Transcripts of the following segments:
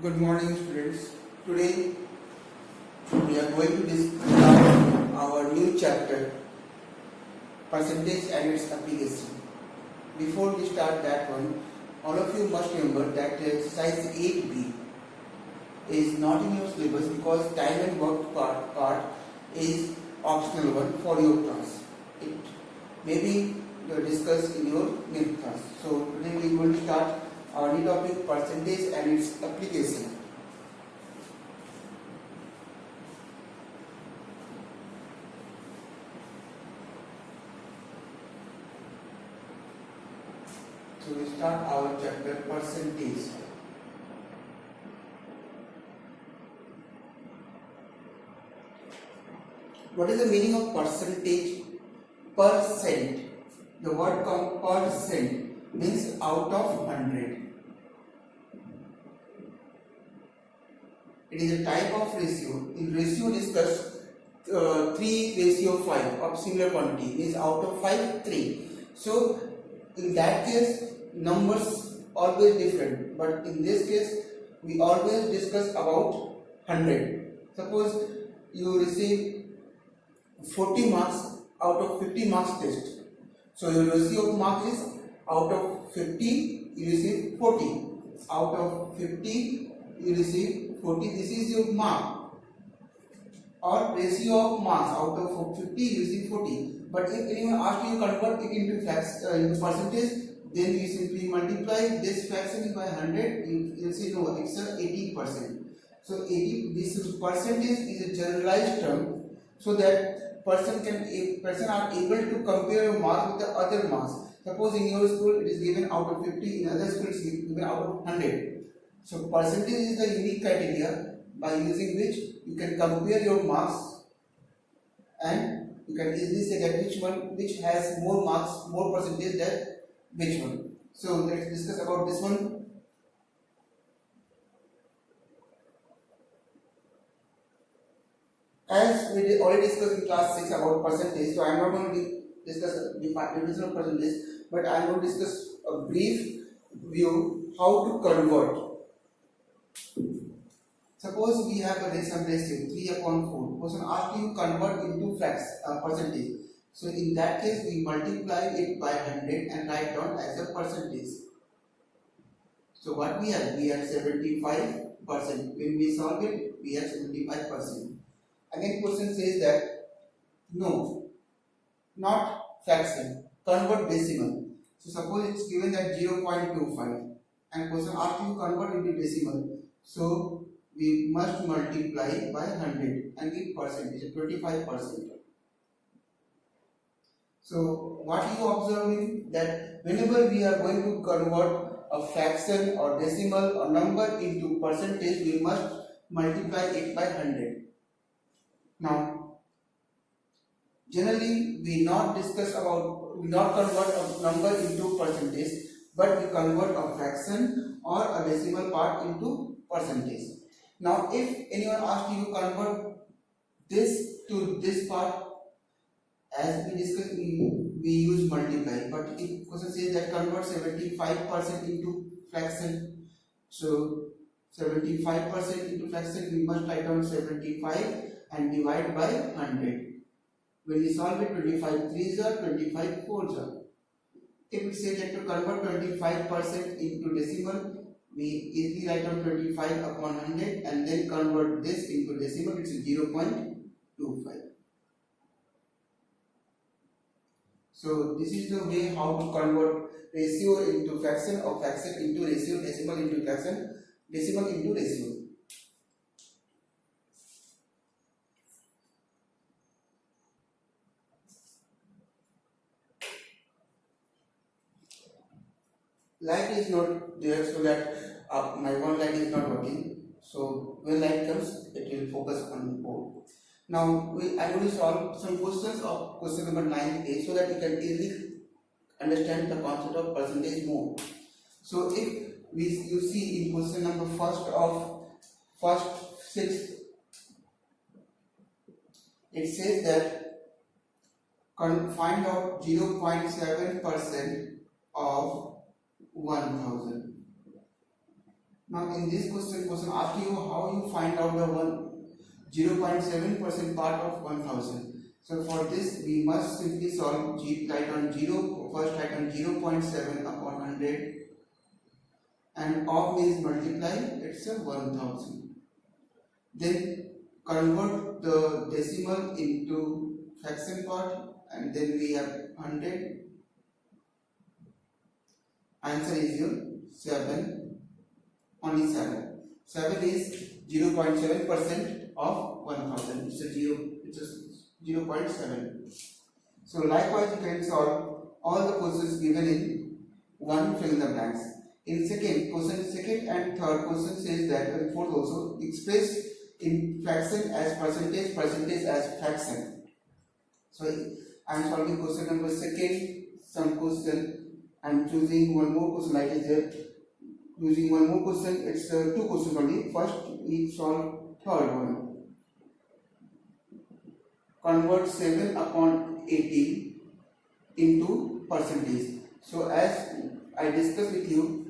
Good morning, students. Today we are going to discuss our new chapter, percentage and its application. Before we start that one, all of you must remember that exercise 8B is not in your syllabus because time and work part is optional one for your class. It may be discussed in your main class. So today we are going to start our new topic, percentage and its application. So we start our chapter, percentage. What is the meaning of percentage? Percent. The word percent means out of 100. It is a type of ratio. In ratio discussed 3:5 of similar quantity means out of 5, 3. So in that case numbers always different, but in this case we always discuss about 100. Suppose you receive 40 marks out of 50 marks test. So your ratio of mark is out of 50 you receive 40. Out of 50 you receive 40. This is your mark. Or ratio of marks out of 50 you receive 40. But if anyone asks you to convert it into percentage, then you simply multiply this fraction by 100. You say no, it's 80%. So 80. This percentage is a generalized term, so that person are able to compare your marks with the other marks. Suppose in your school it is given out of 50, in other school it is given out of 100. So percentage is the unique criteria by using which you can compare your marks, and you can easily say that which has more marks, more percentage than which one. So let's discuss about this one. As we already discussed in class 6 about percentage, so I am not going to discuss the definition of percentage, but I am going to discuss a brief view how to convert. Suppose we have some ratio 3/4. Person asks you to convert into percentage. So in that case we multiply it by 100 and write down as a percentage. So what we have? We have 75%. When we solve it, we have 75%. Again question says that no, not fraction, convert decimal. So suppose it's given that 0.25 and question asks you to convert into decimal. So we must multiply by 100 and give percentage, 25%. So what you observe that whenever we are going to convert a fraction or decimal or number into percentage, we must multiply it by 100. Now, generally we not convert a number into percentage, but we convert a fraction or a decimal part into percentage. Now, if anyone asks you to convert this to this part, as we discussed, we use multiply. But if question says that convert 75% into fraction, so 75% into fraction, we must write down 75 and divide by 100. When we solve it, 25 3s are 25 4s are. If we say that to convert 25% into decimal, we easily write down 25 upon 100 and then convert this into decimal. It's 0.25. So this is the way how to convert ratio into fraction or fraction into ratio, decimal into fraction, decimal into ratio. Light is not there, so that my one light is not working. So when light comes, it will focus on the board. Now I will solve some questions of question number 9a, so that you can easily understand the concept of percentage more. So if you see in question number first 6, it says that find out 0.7% of 1000. Now in this question asks you how you find out the 0.7% part of 1000. So for this we must simply solve write on 0, first write on 0.7 upon 100, and of means multiply, it's a 1000. Then convert the decimal into fraction part, and then we have 100. Answer is your 7, only 7. 7 is 0.7% of 1000. It's a 0.7. So likewise you can solve all the questions given in one fill in the blanks. In second and third question says that, and fourth also, express in fraction as percentage as fraction. So I am solving question number second. Some question I am choosing one more question, like is there using one more question. It's two questions only. First we solve third one. Convert 7 upon 18 into percentage. So as I discussed with you,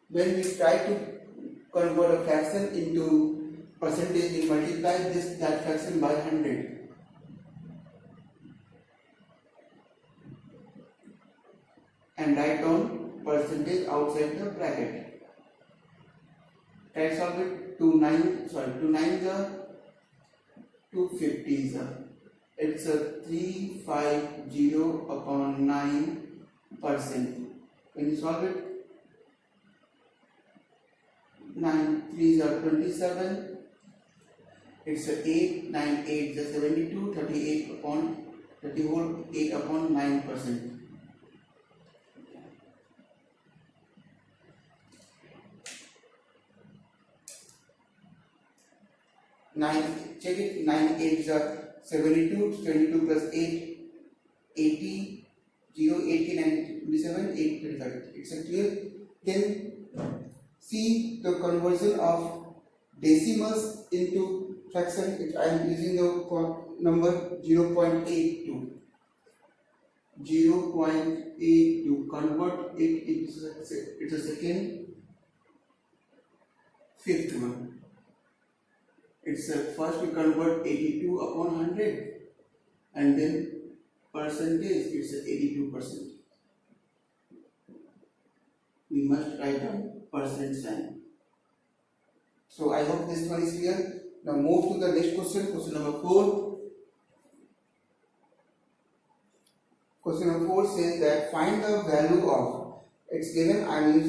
when we try to convert a fraction into percentage, we multiply that fraction by 100. And write down percentage outside the bracket. Try to solve it. 2 9 the 250 it's a 350 upon 9%. When you solve it, 9 3 are 27. It's a 8 9 8 is 72. 38 upon 38 upon 9%. 9, check it, 9 8 are 72, 22 plus 8, 80, 0, 80, 9, 27, 8, 25. It's a clear. Then see the conversion of decimals into fraction. I am using the number 0.82. 0.82. Convert it into it's a second, fifth one. It's first we convert 82 upon 100, and then percentage, it's 82%. We must write down percent sign. So I hope this one is clear. Now move to the next question, question number 4. Question number 4 says that find the value of, it's given, I'm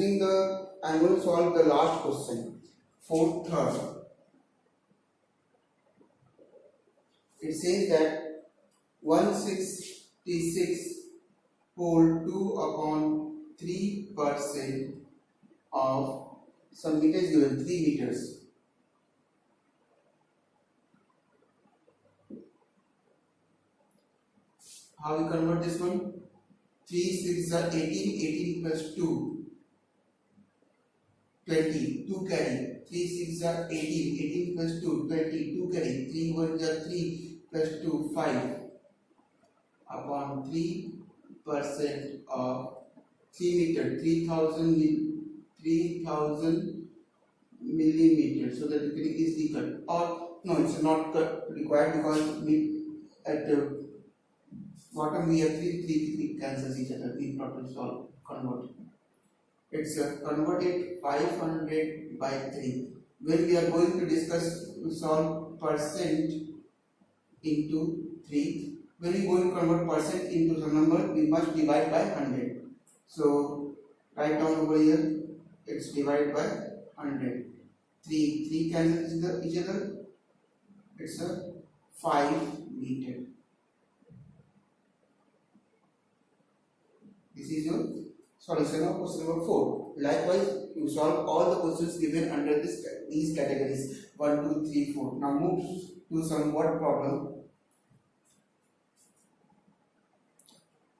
going to solve the last question, third. It says that 166 whole 2 upon 3% of some meters given 3 meters. How we convert this one? 3 6 are 18, 18 plus 2, 20, 2 carry, 3 6 are 18, 18 plus 2, 20, 2 carry, 3 1 are 3 plus 2, 5 upon 3% of 3 meter, 3000 millimeters. So that you can easily cut. Or no, it's not required because at the bottom we have 3 cancels each other. We not to solve convert. It's converted 500 by 3. When we are going to discuss solve percent into 3, when we going to convert percent into the number, we must divide by 100. So write down over here, it's divided by 100. 3 cancels each other. It's a 5 meter. This is your solution of question number 4. Likewise, you solve all the questions given under these categories 1, 2, 3, 4. Now move to some word problem.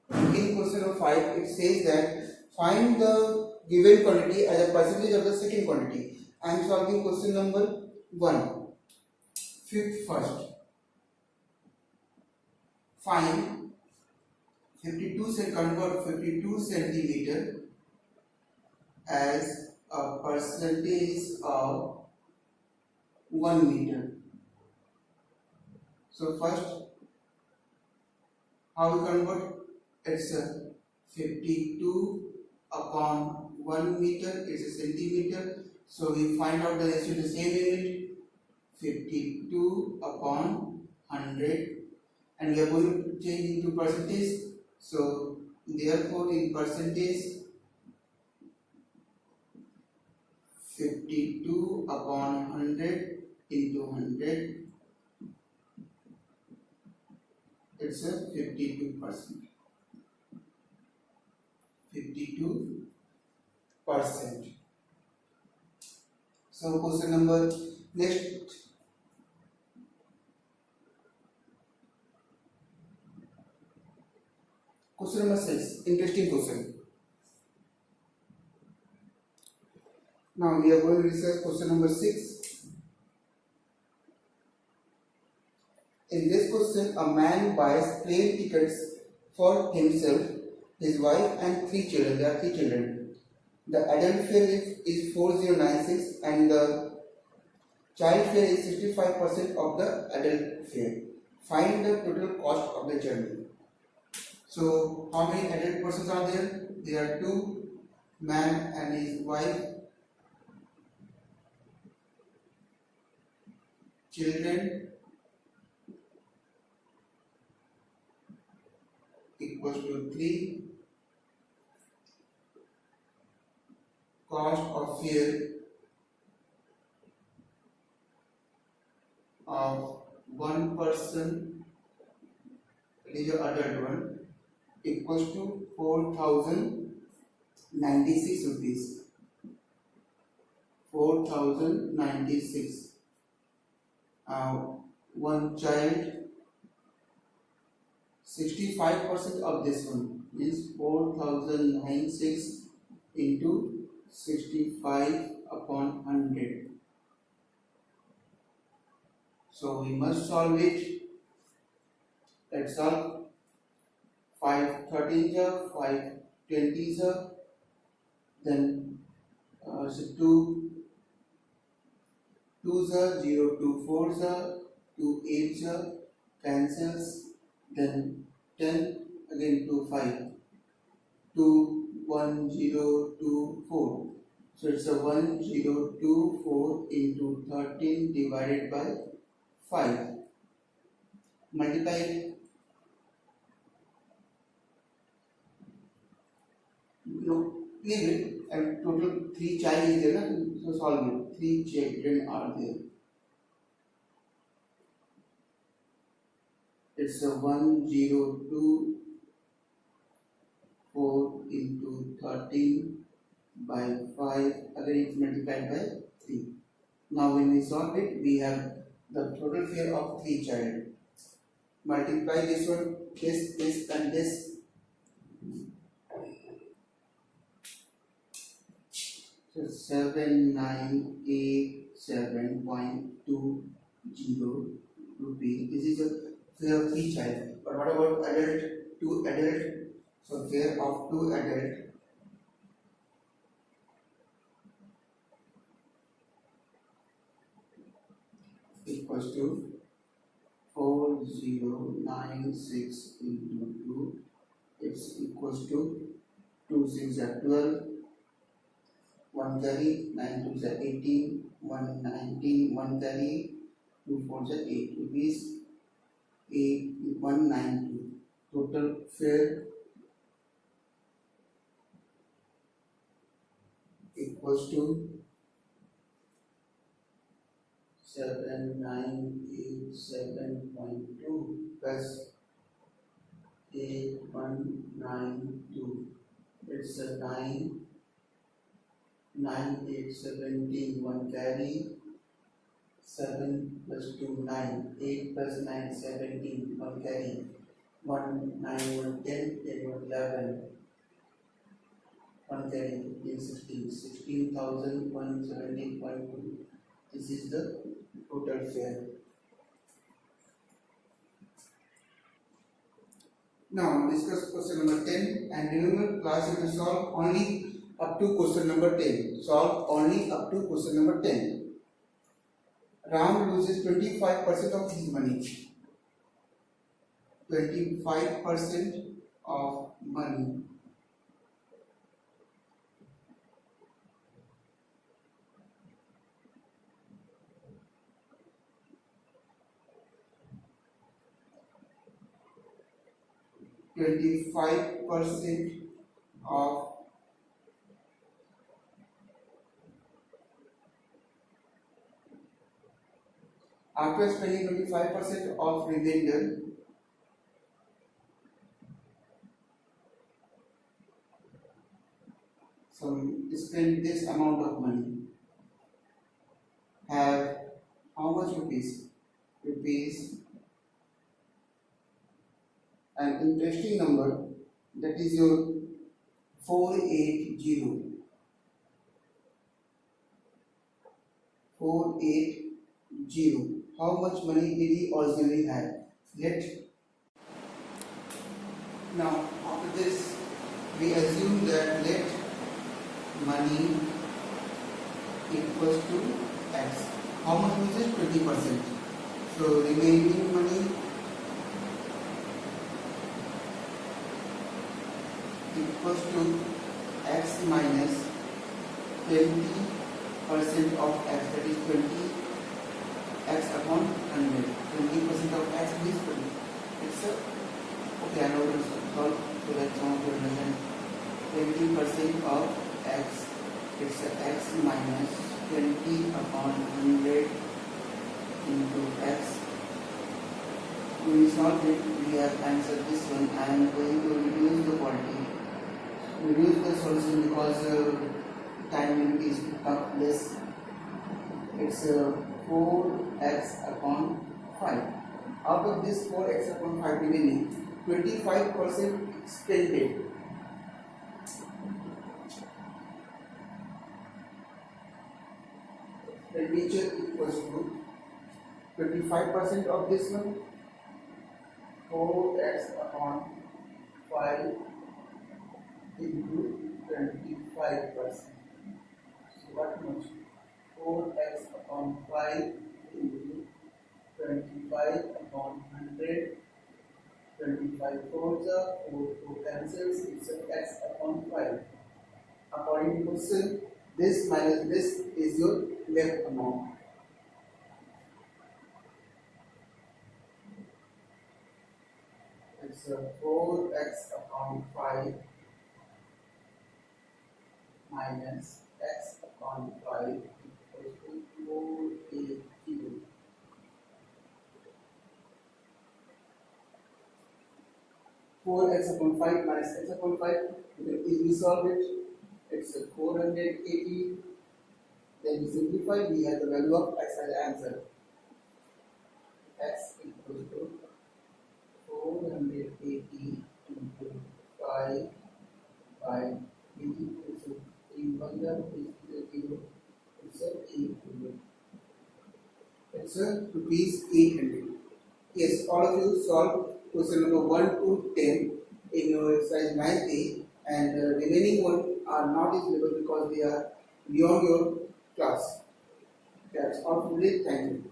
In question number 5, it says that find the given quantity as a percentage of the second quantity. I am solving question number 1. First, find 52 convert 52 centimeter as a percentage of 1 meter. So first, how we convert? It's a 52 upon 1 meter is a centimeter. So we find out the ratio in the same unit, 52 upon 100, and we are going to change into percentage. So therefore in percentage, 52 upon 100 into 100, it's a 52%. 52%. So question number next. Question number 6. Interesting question. Now we are going to discuss question number 6. In this question, a man buys plane tickets for himself, his wife, and 3 children. There are 3 children. The adult fare is 4096 and the child fare is 65% of the adult fare. Find the total cost of the journey. So, how many adult persons are there? There are 2, man and his wife, children equals to 3, cost of fare of 1 person, that is your adult one, equals to 4096 rupees. 4096. One child, 65% of this one means 4096 into 65 upon 100. So we must solve it. Let's solve. 5 13 is 5 20 is then 2 2s are 0 2 4s are 2 8s are cancels, then 10 again 2 5 2 1 0 2 4. So it's a 1 0 2 4 into 13 divided by 5. Multiply it. No, leave it. And total 3 child is there, so solve it. 3 children are there. It's a 1 0 2 4 into 13 by 5. Again it's multiplied by 3. Now when we solve it, we have the total fare of 3 child. Multiply this one, this and this. So 7987.20 rupees. This is a fare of 3 child. But what about adult? 2 adult. So fare of 2 adult equals to 4096 into 2. It's equals to 2 6 are 12. 1 carry, 9 2 is 18, 1 19, 1 carry, 2 4 is 8 rupees, 8 192. Total fare equals to 7987.2 plus 8192. It's a 9 9 8 17, 1 carry, 7 plus 2 9, 8 plus 9 17, 1 carry, 1 9 1 10, 10 1 11, 1 carry 15 16, 16,117.2. This is the total fare. Now discuss question number 10, and remember class is to solve only up to question number 10. Solve only up to question number 10. Ram loses 25% of his money. 25% of money. of after spending 25% of remainder, so spend this amount of money, have how much rupees? Rupees, an interesting number, that is your 480. 480. How much money did he originally have? Let now after this we assume that let money equals to x. How much is it? 20%. So remaining money equals to x minus 20% of x, that is 20 x upon 100. 20% of x means 20. It's a okay. I know to solve so that some of you understand. 20% of x. It's a x minus 20 upon 100 into x. We solve it. We have answered this one. I am going to reduce the quantity. Reduce the solution because time is less. It's 4x upon 5. Out of this 4x upon 5 remaining, 25% expended. Expenditure equals to 25% of this one, 4x upon 5 into 25%. So what much? 4x upon 5 into 25 upon 100. 25 4s are 4 cancels. It's x upon 5. According to question, this minus this is your left amount. It's 4x upon 5 minus x upon 5 equals to 480. Four x upon 5 minus x upon 5, you can easily solve it. It's 480. Then we simplify, we have the value of x as answer. X equals to 480 into 5 by 3 is 3 1 is 0. It's a 800. It's a rupees 800. Yes, all of you solve question number 1 to 10 in your exercise 9A, and remaining one are not available because they are beyond your class. That's all for today. Thank you.